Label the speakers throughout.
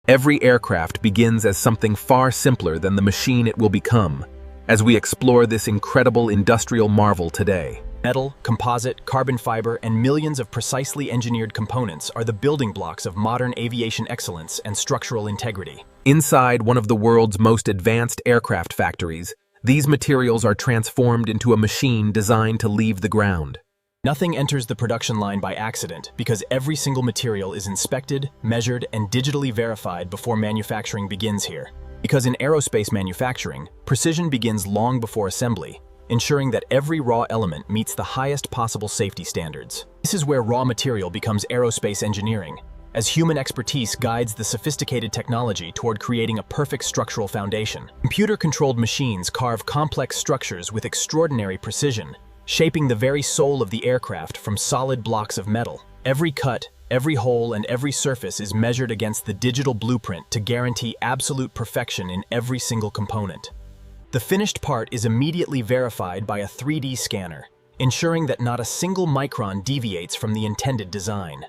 Speaker 1: Every aircraft begins as something far simpler than the machine it will become, as we explore this incredible industrial marvel today.
Speaker 2: Metal, composite, carbon fiber, and millions of precisely engineered components are the building blocks of modern aviation excellence and structural integrity.
Speaker 1: Inside one of the world's most advanced aircraft factories, these materials are transformed into a machine designed to leave the ground.
Speaker 2: Nothing enters the production line by accident because every single material is inspected, measured, and digitally verified before manufacturing begins here. Because in aerospace manufacturing, precision begins long before assembly, ensuring that every raw element meets the highest possible safety standards. This is where raw material becomes aerospace engineering, as human expertise guides the sophisticated technology toward creating a perfect structural foundation. Computer-controlled machines carve complex structures with extraordinary precision, shaping the very soul of the aircraft from solid blocks of metal. Every cut, every hole, and every surface is measured against the digital blueprint to guarantee absolute perfection in every single component. The finished part is immediately verified by a 3D scanner, ensuring that not a single micron deviates from the intended design.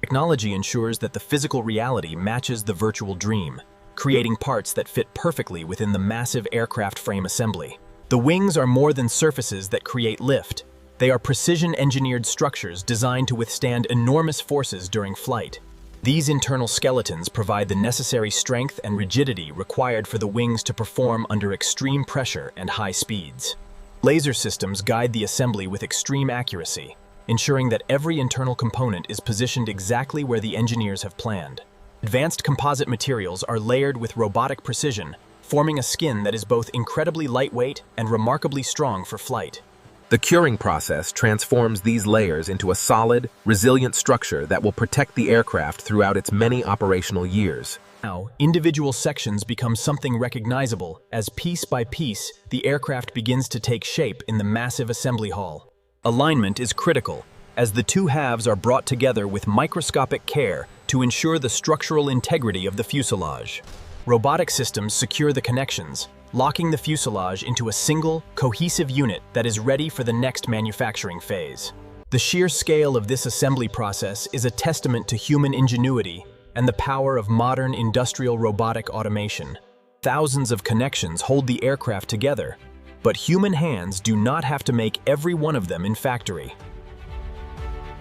Speaker 2: Technology ensures that the physical reality matches the virtual dream, creating parts that fit perfectly within the massive aircraft frame assembly. The wings are more than surfaces that create lift. They are precision-engineered structures designed to withstand enormous forces during flight. These internal skeletons provide the necessary strength and rigidity required for the wings to perform under extreme pressure and high speeds. Laser systems guide the assembly with extreme accuracy, ensuring that every internal component is positioned exactly where the engineers have planned. Advanced composite materials are layered with robotic precision, forming a skin that is both incredibly lightweight and remarkably strong for flight.
Speaker 1: The curing process transforms these layers into a solid, resilient structure that will protect the aircraft throughout its many operational years.
Speaker 2: Now, individual sections become something recognizable as piece by piece, the aircraft begins to take shape in the massive assembly hall. Alignment is critical, as the two halves are brought together with microscopic care to ensure the structural integrity of the fuselage. Robotic systems secure the connections, locking the fuselage into a single, cohesive unit that is ready for the next manufacturing phase. The sheer scale of this assembly process is a testament to human ingenuity and the power of modern industrial robotic automation. Thousands of connections hold the aircraft together, but human hands do not have to make every one of them in factory.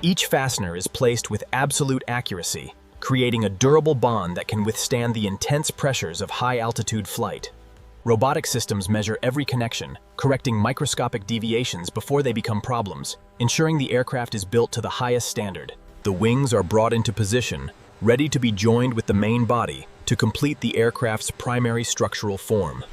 Speaker 2: Each fastener is placed with absolute accuracy, creating a durable bond that can withstand the intense pressures of high-altitude flight. Robotic systems measure every connection, correcting microscopic deviations before they become problems, ensuring the aircraft is built to the highest standard. The wings are brought into position, ready to be joined with the main body to complete the aircraft's primary structural form.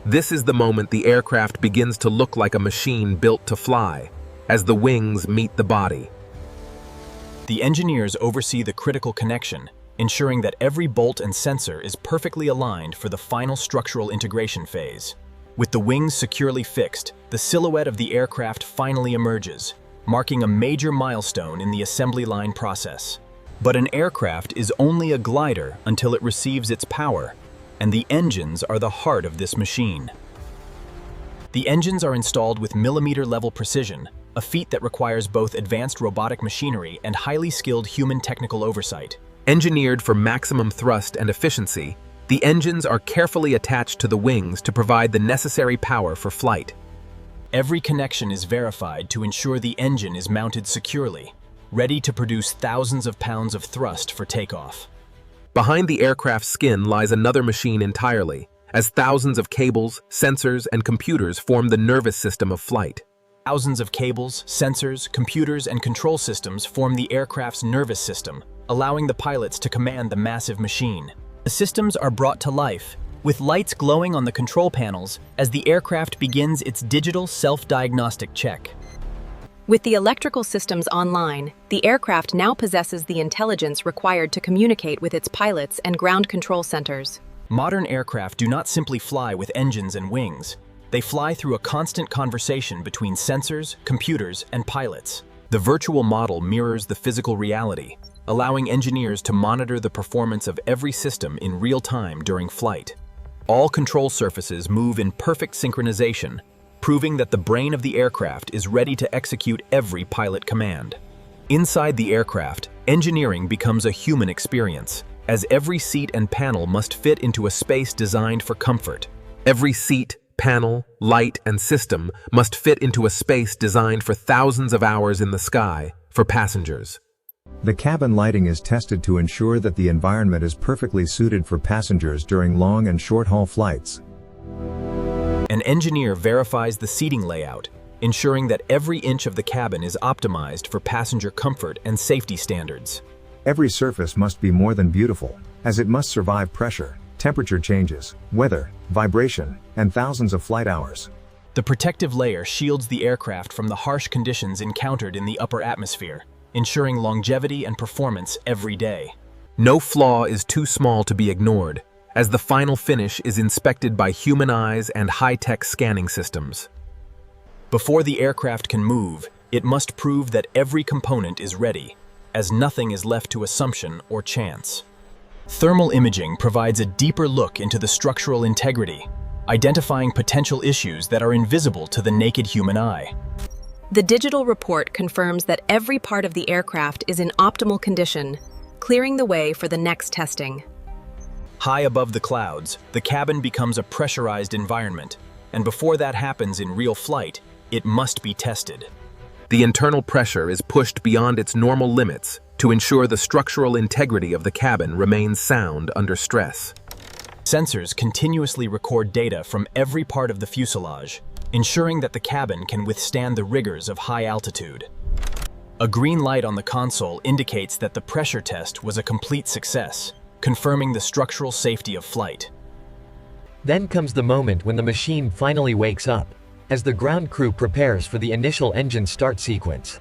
Speaker 1: This is the moment the aircraft begins to look like a machine built to fly, as the wings meet the body.
Speaker 2: The engineers oversee the critical connection, ensuring that every bolt and sensor is perfectly aligned for the final structural integration phase. With the wings securely fixed, the silhouette of the aircraft finally emerges, marking a major milestone in the assembly line process. But an aircraft is only a glider until it receives its power, and the engines are the heart of this machine. The engines are installed with millimeter-level precision, a feat that requires both advanced robotic machinery and highly skilled human technical oversight.
Speaker 1: Engineered for maximum thrust and efficiency, the engines are carefully attached to the wings to provide the necessary power for flight.
Speaker 2: Every connection is verified to ensure the engine is mounted securely, ready to produce thousands of pounds of thrust for takeoff.
Speaker 1: Behind the aircraft's skin lies another machine entirely, as thousands of cables, sensors, and computers form the nervous system of flight.
Speaker 2: Thousands of cables, sensors, computers, and control systems form the aircraft's nervous system, allowing the pilots to command the massive machine. The systems are brought to life, with lights glowing on the control panels as the aircraft begins its digital self-diagnostic check.
Speaker 3: With the electrical systems online, the aircraft now possesses the intelligence required to communicate with its pilots and ground control centers.
Speaker 2: Modern aircraft do not simply fly with engines and wings. They fly through a constant conversation between sensors, computers, and pilots. The virtual model mirrors the physical reality, allowing engineers to monitor the performance of every system in real time during flight. All control surfaces move in perfect synchronization, proving that the brain of the aircraft is ready to execute every pilot command. Inside the aircraft, engineering becomes a human experience, as every seat and panel must fit into a space designed for comfort.
Speaker 1: Every seat, panel, light, and system must fit into a space designed for thousands of hours in the sky for passengers.
Speaker 4: The cabin lighting is tested to ensure that the environment is perfectly suited for passengers during long and short-haul flights.
Speaker 2: An engineer verifies the seating layout, ensuring that every inch of the cabin is optimized for passenger comfort and safety standards.
Speaker 4: Every surface must be more than beautiful, as it must survive pressure, temperature changes, weather, vibration, and thousands of flight hours.
Speaker 2: The protective layer shields the aircraft from the harsh conditions encountered in the upper atmosphere, ensuring longevity and performance every day.
Speaker 1: No flaw is too small to be ignored, as the final finish is inspected by human eyes and high-tech scanning systems.
Speaker 2: Before the aircraft can move, it must prove that every component is ready, as nothing is left to assumption or chance. Thermal imaging provides a deeper look into the structural integrity, identifying potential issues that are invisible to the naked human eye.
Speaker 3: The digital report confirms that every part of the aircraft is in optimal condition, clearing the way for the next testing.
Speaker 2: High above the clouds, the cabin becomes a pressurized environment, and before that happens in real flight, it must be tested.
Speaker 1: The internal pressure is pushed beyond its normal limits to ensure the structural integrity of the cabin remains sound under stress.
Speaker 2: Sensors continuously record data from every part of the fuselage, ensuring that the cabin can withstand the rigors of high altitude. A green light on the console indicates that the pressure test was a complete success, confirming the structural safety of flight.
Speaker 5: Then comes the moment when the machine finally wakes up, as the ground crew prepares for the initial engine start sequence.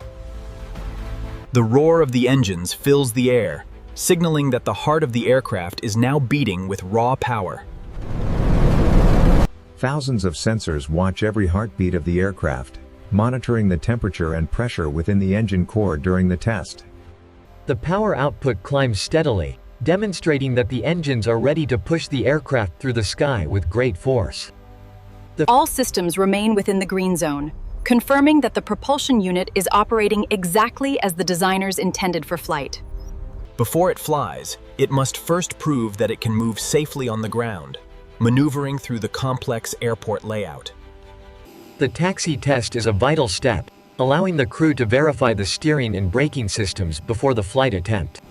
Speaker 2: The roar of the engines fills the air, signaling that the heart of the aircraft is now beating with raw power.
Speaker 4: Thousands of sensors watch every heartbeat of the aircraft, monitoring the temperature and pressure within the engine core during the test.
Speaker 5: The power output climbs steadily, demonstrating that the engines are ready to push the aircraft through the sky with great force.
Speaker 3: All systems remain within the green zone, confirming that the propulsion unit is operating exactly as the designers intended for flight.
Speaker 2: Before it flies, it must first prove that it can move safely on the ground, maneuvering through the complex airport layout.
Speaker 5: The taxi test is a vital step, allowing the crew to verify the steering and braking systems before the flight attempt.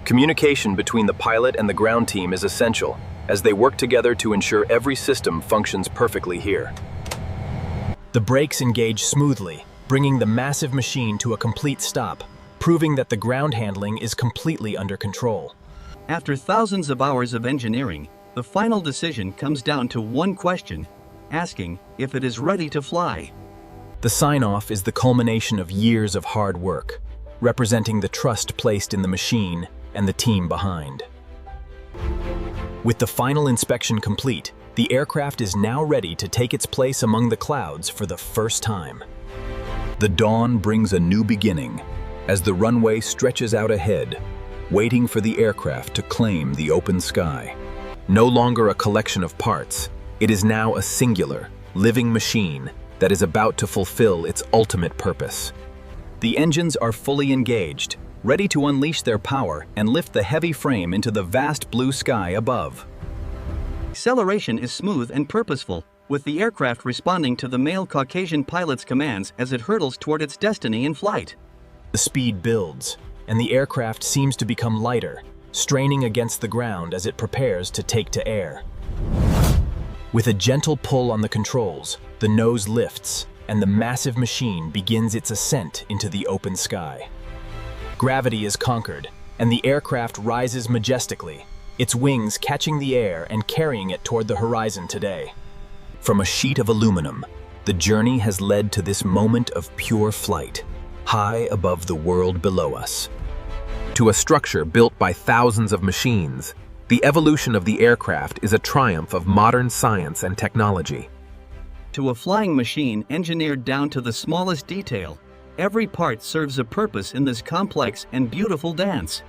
Speaker 2: Communication between the pilot and the ground team is essential, as they work together to ensure every system functions perfectly here. The brakes engage smoothly, bringing the massive machine to a complete stop, proving that the ground handling is completely under control.
Speaker 6: After thousands of hours of engineering, the final decision comes down to one question, asking if it is ready to fly.
Speaker 2: The sign-off is the culmination of years of hard work, representing the trust placed in the machine and the team behind. With the final inspection complete, the aircraft is now ready to take its place among the clouds for the first time. The dawn brings a new beginning, as the runway stretches out ahead, waiting for the aircraft to claim the open sky. No longer a collection of parts, it is now a singular, living machine that is about to fulfill its ultimate purpose. The engines are fully engaged, ready to unleash their power and lift the heavy frame into the vast blue sky above.
Speaker 6: Acceleration is smooth and purposeful, with the aircraft responding to the male Caucasian pilot's commands as it hurtles toward its destiny in flight.
Speaker 2: The speed builds, and the aircraft seems to become lighter, straining against the ground as it prepares to take to air. With a gentle pull on the controls, the nose lifts, and the massive machine begins its ascent into the open sky. Gravity is conquered, and the aircraft rises majestically, its wings catching the air and carrying it toward the horizon today. From a sheet of aluminum, the journey has led to this moment of pure flight, high above the world below us. To a structure built by thousands of machines, the evolution of the aircraft is a triumph of modern science and technology.
Speaker 6: To a flying machine engineered down to the smallest detail, every part serves a purpose in this complex and beautiful dance.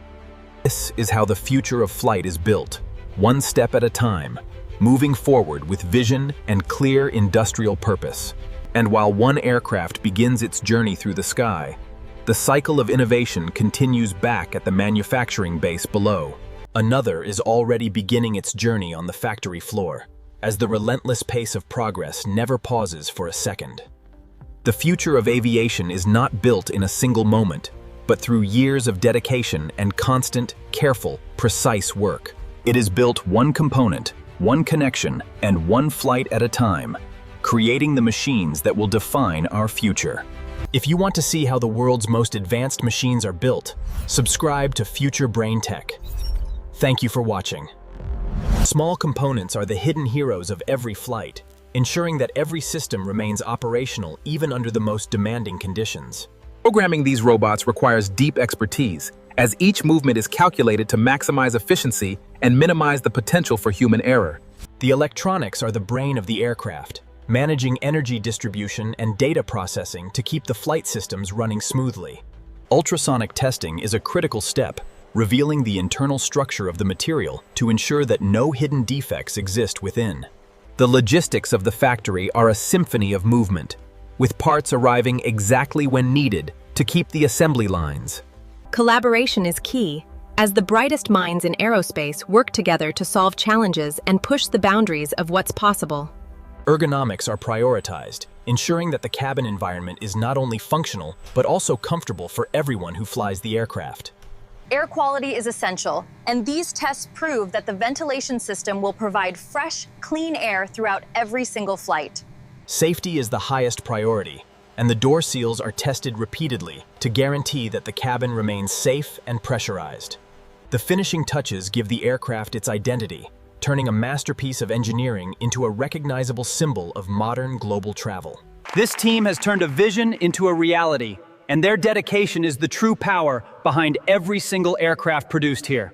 Speaker 2: This is how the future of flight is built, one step at a time, moving forward with vision and clear industrial purpose. And while one aircraft begins its journey through the sky, the cycle of innovation continues back at the manufacturing base below. Another is already beginning its journey on the factory floor, as the relentless pace of progress never pauses for a second. The future of aviation is not built in a single moment, but through years of dedication and constant, careful, precise work. It is built one component, one connection, and one flight at a time, creating the machines that will define our future. If you want to see how the world's most advanced machines are built, subscribe to Future Brain Tech. Thank you for watching. Small components are the hidden heroes of every flight, ensuring that every system remains operational even under the most demanding conditions.
Speaker 1: Programming these robots requires deep expertise, as each movement is calculated to maximize efficiency and minimize the potential for human error.
Speaker 2: The electronics are the brain of the aircraft, managing energy distribution and data processing to keep the flight systems running smoothly. Ultrasonic testing is a critical step, revealing the internal structure of the material to ensure that no hidden defects exist within.
Speaker 1: The logistics of the factory are a symphony of movement, with parts arriving exactly when needed to keep the assembly lines.
Speaker 3: Collaboration is key, as the brightest minds in aerospace work together to solve challenges and push the boundaries of what's possible.
Speaker 2: Ergonomics are prioritized, ensuring that the cabin environment is not only functional, but also comfortable for everyone who flies the aircraft.
Speaker 7: Air quality is essential, and these tests prove that the ventilation system will provide fresh, clean air throughout every single flight.
Speaker 2: Safety is the highest priority, and the door seals are tested repeatedly to guarantee that the cabin remains safe and pressurized. The finishing touches give the aircraft its identity, turning a masterpiece of engineering into a recognizable symbol of modern global travel.
Speaker 8: This team has turned a vision into a reality, and their dedication is the true power behind every single aircraft produced here.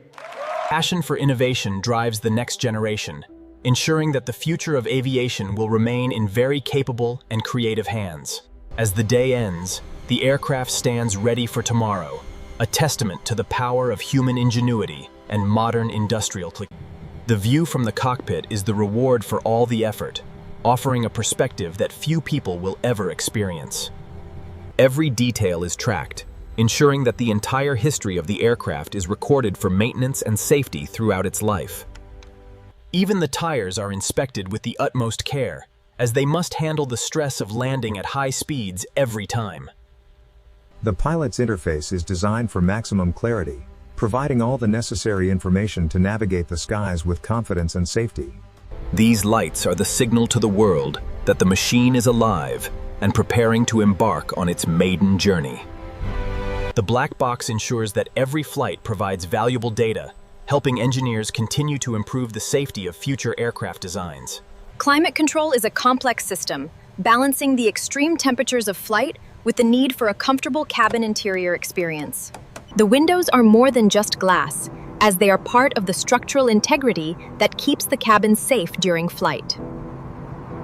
Speaker 2: Passion for innovation drives the next generation, ensuring that the future of aviation will remain in very capable and creative hands. As the day ends, the aircraft stands ready for tomorrow, a testament to the power of human ingenuity and modern industrial technology. The view from the cockpit is the reward for all the effort, offering a perspective that few people will ever experience. Every detail is tracked, ensuring that the entire history of the aircraft is recorded for maintenance and safety throughout its life. Even the tires are inspected with the utmost care, as they must handle the stress of landing at high speeds every time.
Speaker 4: The pilot's interface is designed for maximum clarity, providing all the necessary information to navigate the skies with confidence and safety.
Speaker 2: These lights are the signal to the world that the machine is alive and preparing to embark on its maiden journey. The black box ensures that every flight provides valuable data, helping engineers continue to improve the safety of future aircraft designs.
Speaker 3: Climate control is a complex system, balancing the extreme temperatures of flight with the need for a comfortable cabin interior experience. The windows are more than just glass, as they are part of the structural integrity that keeps the cabin safe during flight.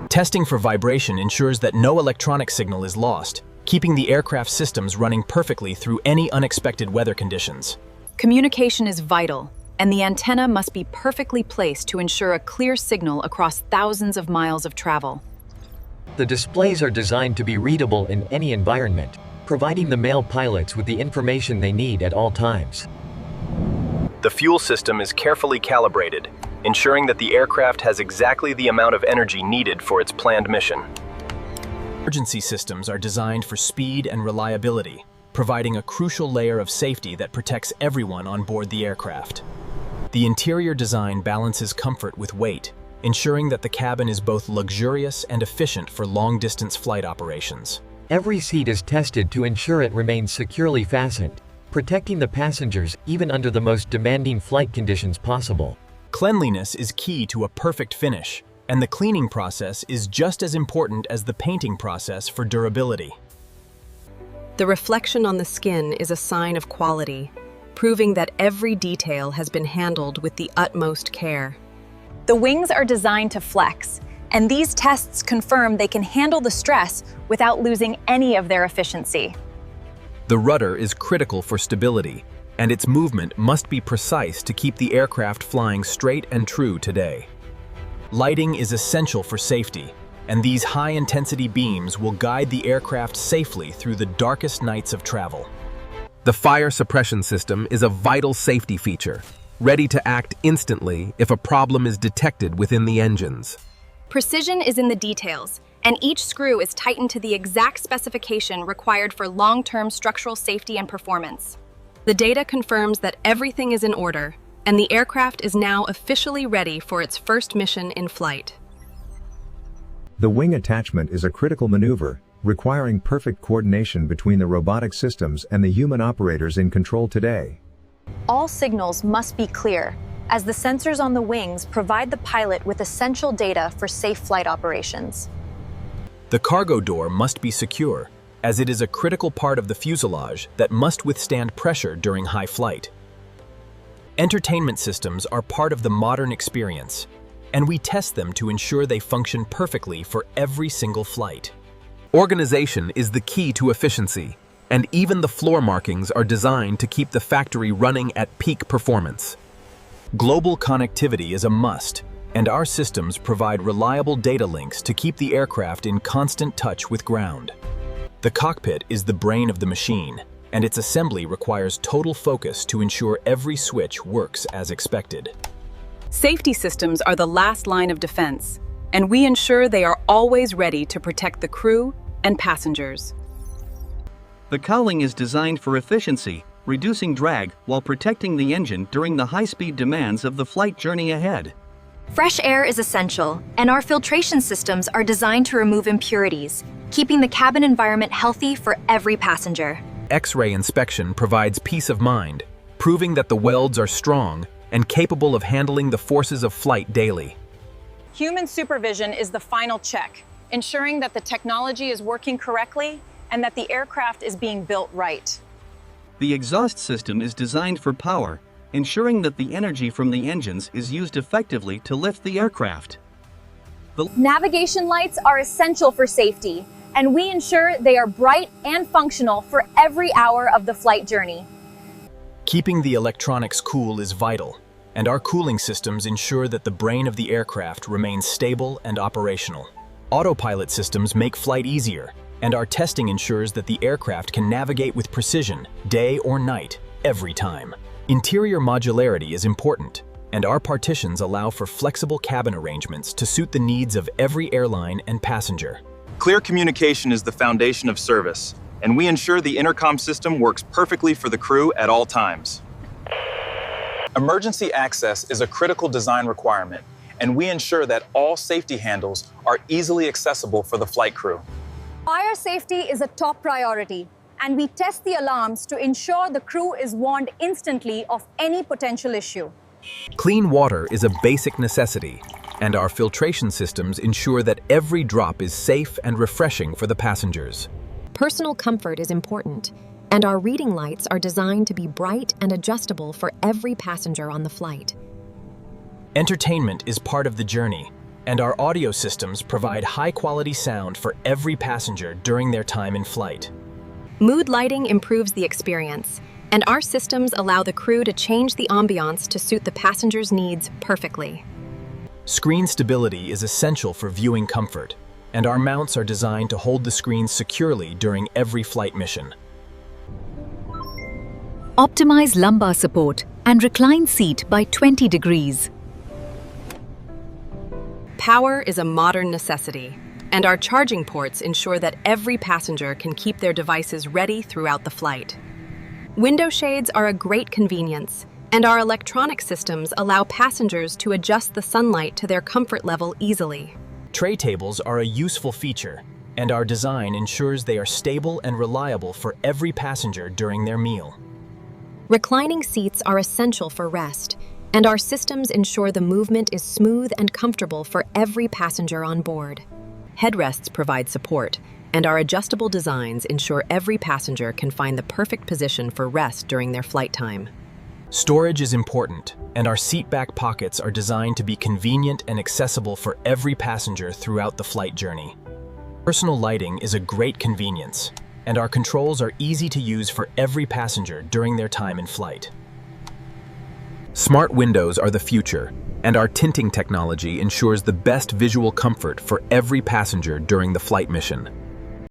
Speaker 2: Testing for vibration ensures that no electronic signal is lost, keeping the aircraft systems running perfectly through any unexpected weather conditions.
Speaker 3: Communication is vital, and the antenna must be perfectly placed to ensure a clear signal across thousands of miles of travel.
Speaker 5: The displays are designed to be readable in any environment, providing the male pilots with the information they need at all times.
Speaker 2: The fuel system is carefully calibrated, ensuring that the aircraft has exactly the amount of energy needed for its planned mission. Emergency systems are designed for speed and reliability, providing a crucial layer of safety that protects everyone on board the aircraft. The interior design balances comfort with weight, ensuring that the cabin is both luxurious and efficient for long-distance flight operations.
Speaker 5: Every seat is tested to ensure it remains securely fastened, protecting the passengers even under the most demanding flight conditions possible.
Speaker 2: Cleanliness is key to a perfect finish, and the cleaning process is just as important as the painting process for durability.
Speaker 3: The reflection on the skin is a sign of quality, proving that every detail has been handled with the utmost care.
Speaker 7: The wings are designed to flex, and these tests confirm they can handle the stress without losing any of their efficiency.
Speaker 1: The rudder is critical for stability, and its movement must be precise to keep the aircraft flying straight and true today.
Speaker 2: Lighting is essential for safety, and these high-intensity beams will guide the aircraft safely through the darkest nights of travel.
Speaker 1: The fire suppression system is a vital safety feature, ready to act instantly if a problem is detected within the engines.
Speaker 3: Precision is in the details, and each screw is tightened to the exact specification required for long-term structural safety and performance. The data confirms that everything is in order, and the aircraft is now officially ready for its first mission in flight.
Speaker 4: The wing attachment is a critical maneuver, requiring perfect coordination between the robotic systems and the human operators in control today.
Speaker 7: All signals must be clear, as the sensors on the wings provide the pilot with essential data for safe flight operations.
Speaker 2: The cargo door must be secure, as it is a critical part of the fuselage that must withstand pressure during high flight. Entertainment systems are part of the modern experience, and we test them to ensure they function perfectly for every single flight.
Speaker 1: Organization is the key to efficiency, and even the floor markings are designed to keep the factory running at peak performance.
Speaker 2: Global connectivity is a must, and our systems provide reliable data links to keep the aircraft in constant touch with ground. The cockpit is the brain of the machine, and its assembly requires total focus to ensure every switch works as expected.
Speaker 9: Safety systems are the last line of defense, and we ensure they are always ready to protect the crew and passengers.
Speaker 6: The cowling is designed for efficiency, reducing drag while protecting the engine during the high-speed demands of the flight journey ahead.
Speaker 3: Fresh air is essential, and our filtration systems are designed to remove impurities, keeping the cabin environment healthy for every passenger.
Speaker 1: X-ray inspection provides peace of mind, proving that the welds are strong and capable of handling the forces of flight daily.
Speaker 7: Human supervision is the final check, ensuring that the technology is working correctly and that the aircraft is being built right.
Speaker 6: The exhaust system is designed for power, ensuring that the energy from the engines is used effectively to lift the aircraft.
Speaker 7: Navigation lights are essential for safety, and we ensure they are bright and functional for every hour of the flight journey.
Speaker 2: Keeping the electronics cool is vital, and our cooling systems ensure that the brain of the aircraft remains stable and operational. Autopilot systems make flight easier, and our testing ensures that the aircraft can navigate with precision, day or night, every time. Interior modularity is important, and our partitions allow for flexible cabin arrangements to suit the needs of every airline and passenger.
Speaker 10: Clear communication is the foundation of service, and we ensure the intercom system works perfectly for the crew at all times. Emergency access is a critical design requirement, and we ensure that all safety handles are easily accessible for the flight crew.
Speaker 7: Fire safety is a top priority, and we test the alarms to ensure the crew is warned instantly of any potential issue.
Speaker 1: Clean water is a basic necessity, and our filtration systems ensure that every drop is safe and refreshing for the passengers.
Speaker 3: Personal comfort is important, and our reading lights are designed to be bright and adjustable for every passenger on the flight.
Speaker 2: Entertainment is part of the journey, and our audio systems provide high-quality sound for every passenger during their time in flight.
Speaker 3: Mood lighting improves the experience, and our systems allow the crew to change the ambiance to suit the passengers' needs perfectly.
Speaker 2: Screen stability is essential for viewing comfort, and our mounts are designed to hold the screens securely during every flight mission.
Speaker 11: Optimize lumbar support and recline seat by 20 degrees.
Speaker 9: Power is a modern necessity, and our charging ports ensure that every passenger can keep their devices ready throughout the flight. Window shades are a great convenience, and our electronic systems allow passengers to adjust the sunlight to their comfort level easily.
Speaker 2: Tray tables are a useful feature, and our design ensures they are stable and reliable for every passenger during their meal.
Speaker 3: Reclining seats are essential for rest, and our systems ensure the movement is smooth and comfortable for every passenger on board.
Speaker 9: Headrests provide support, and our adjustable designs ensure every passenger can find the perfect position for rest during their flight time.
Speaker 2: Storage is important, and our seat back pockets are designed to be convenient and accessible for every passenger throughout the flight journey. Personal lighting is a great convenience, and our controls are easy to use for every passenger during their time in flight.
Speaker 1: Smart windows are the future, and our tinting technology ensures the best visual comfort for every passenger during the flight mission.